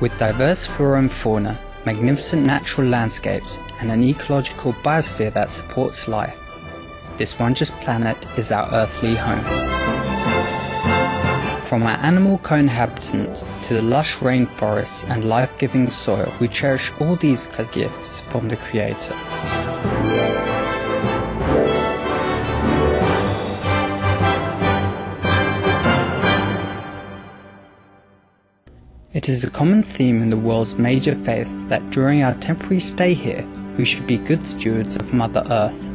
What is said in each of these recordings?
With diverse flora and fauna, magnificent natural landscapes, and an ecological biosphere that supports life, this wondrous planet is our earthly home. From our animal co-inhabitants to the lush rainforests and life-giving soil, we cherish all these as gifts from the Creator. It is a common theme in the world's major faiths that during our temporary stay here, we should be good stewards of Mother Earth.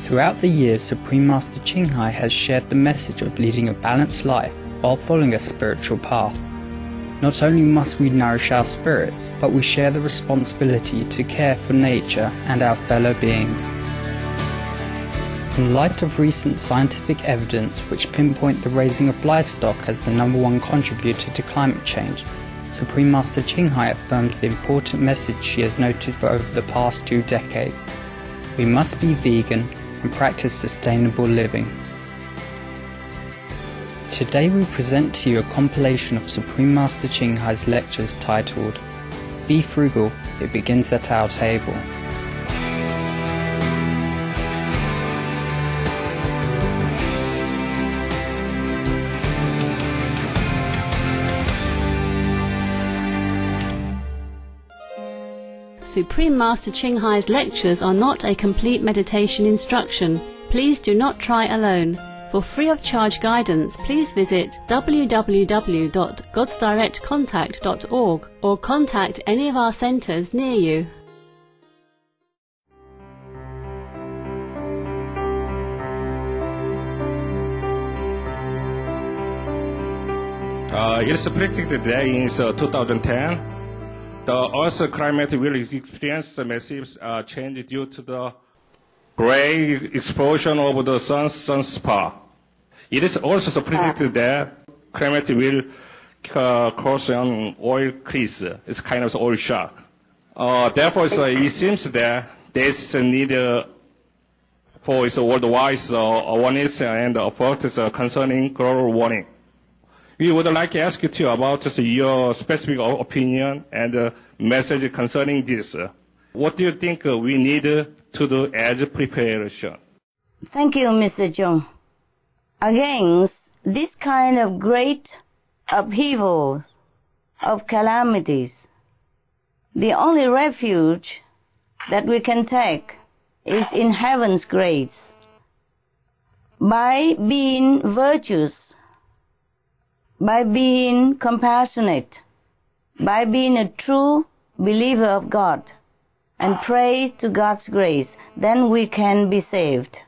Throughout the years, Supreme Master Ching Hai has shared the message of leading a balanced life while following a spiritual path. Not only must we nourish our spirits, but we share the responsibility to care for nature and our fellow beings. In light of recent scientific evidence which pinpoint the raising of livestock as the #1 contributor to climate change, Supreme Master Ching Hai affirms the important message she has noted for over the past 2 decades. We must be vegan and practice sustainable living. Today we present to you a compilation of Supreme Master Ching Hai's lectures titled, Be Frugal, It Begins at Our Table. Supreme Master Ching Hai's lectures are not a complete meditation instruction. Please do not try alone. For free of charge guidance, please visit www.godsdirectcontact.org or contact any of our centers near you. It's predicted that in 2010, the Earth's climate will experience a massive change due to the great explosion of the sunspot. It is also predicted that climate will cause an oil crisis. It's kind of oil shock. Therefore, it seems that there's a need for worldwide awareness and efforts concerning global warming. We would like to ask you about your specific opinion and message concerning this. What do you think we need to do as preparation? Thank you, Mr. Jung. Against this kind of great upheaval of calamities, the only refuge that we can take is in heaven's grace. By being virtuous, by being compassionate, by being a true believer of God, and pray to God's grace, then we can be saved.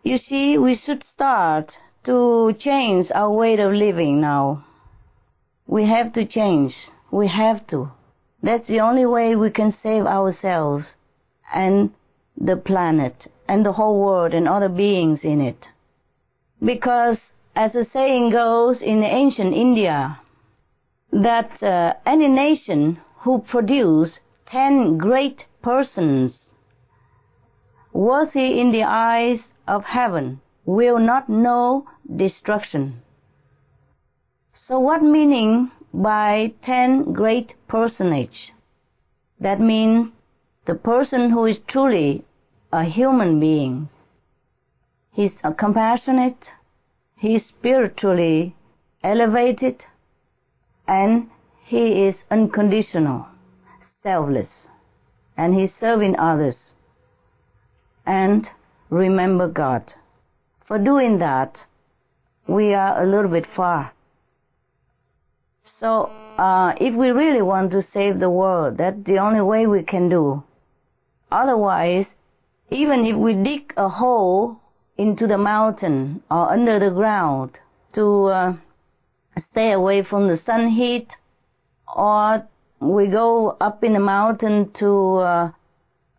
You see, we should start to change our way of living now. We have to change. We have to. That's the only way we can save ourselves and the planet and the whole world and other beings in it. Because as the saying goes in ancient India, that any nation who produce 10 great persons worthy in the eyes of heaven will not know destruction. So what meaning by 10 great personage? That means the person who is truly a human being. He's compassionate, he is spiritually elevated, and he is unconditional, selfless, and he's serving others. And remember God. For doing that, we are a little bit far. So, if we really want to save the world, that's the only way we can do. Otherwise, even if we dig a hole into the mountain or under the ground to stay away from the sun heat, or we go up in the mountain to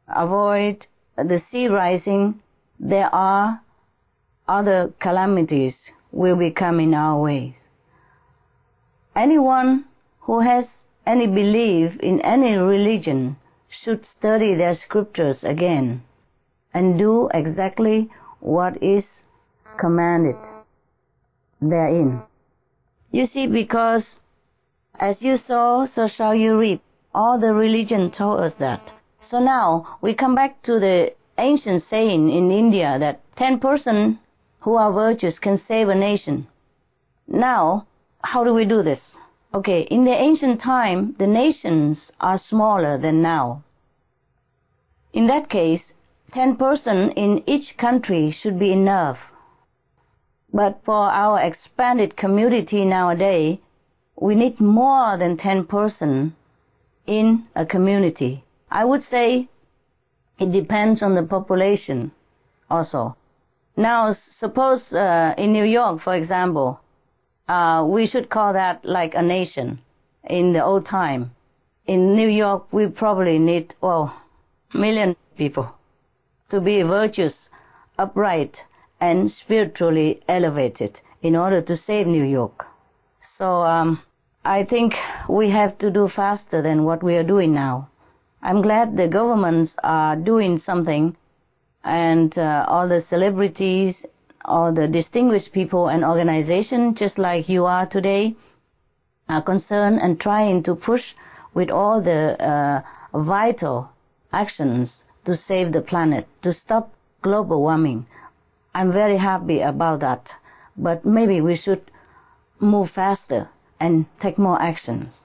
avoid the sea rising, there are other calamities will be coming our ways. Anyone who has any belief in any religion should study their scriptures again and do exactly what is commanded therein. You see, because as you sow, so shall you reap. All the religion told us that. So now we come back to the ancient saying in India that 10% who are virtuous can save a nation. Now, how do we do this? Okay, in the ancient time, the nations are smaller than now. In that case, 10% in each country should be enough. But for our expanded community nowadays, we need more than 10% in a community. I would say it depends on the population also. Now, suppose in New York, for example, we should call that like a nation in the old time. In New York, we probably need, million people to be virtuous, upright, and spiritually elevated in order to save New York. So I think we have to do faster than what we are doing now. I'm glad the governments are doing something, and all the celebrities, all the distinguished people and organizations, just like you are today, are concerned and trying to push with all the vital actions to save the planet, to stop global warming. I'm very happy about that, but maybe we should move faster and take more actions.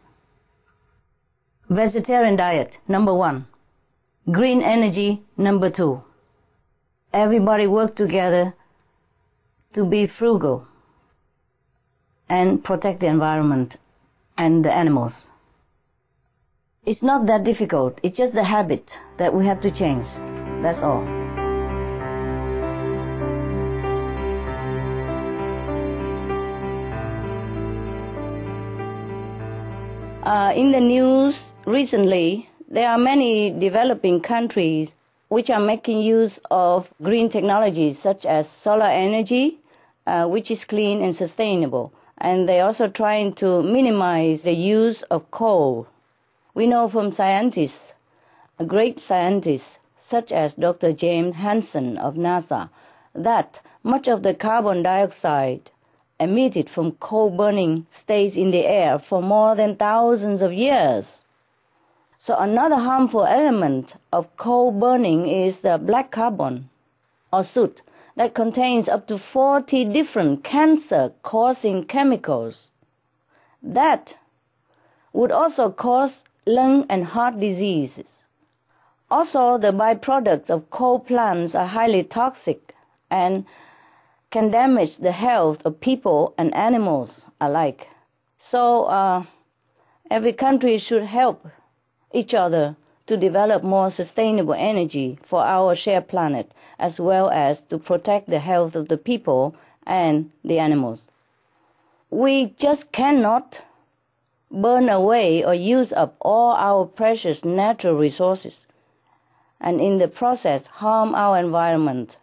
Vegetarian diet, number 1. Green energy, number 2. Everybody work together to be frugal and protect the environment and the animals. It's not that difficult. It's just the habit that we have to change. That's all. In the news recently, there are many developing countries which are making use of green technologies such as solar energy, which is clean and sustainable. And they're also trying to minimize the use of coal. We know from scientists, great scientists, such as Dr. James Hansen of NASA, that much of the carbon dioxide emitted from coal burning stays in the air for more than thousands of years. So another harmful element of coal burning is black carbon, or soot, that contains up to 40 different cancer-causing chemicals. That would also cause lung and heart diseases. Also, the byproducts of coal plants are highly toxic and can damage the health of people and animals alike. So every country should help each other to develop more sustainable energy for our shared planet, as well as to protect the health of the people and the animals. We just cannot burn away or use up all our precious natural resources, and in the process harm our environment.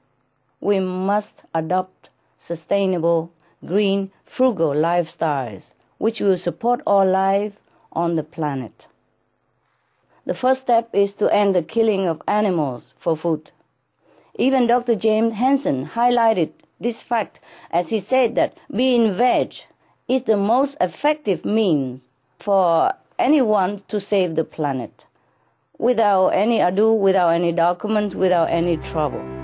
We must adopt sustainable, green, frugal lifestyles, which will support all life on the planet. The first step is to end the killing of animals for food. Even Dr. James Hansen highlighted this fact as he said that being veg is the most effective means for anyone to save the planet, without any ado, without any documents, without any trouble.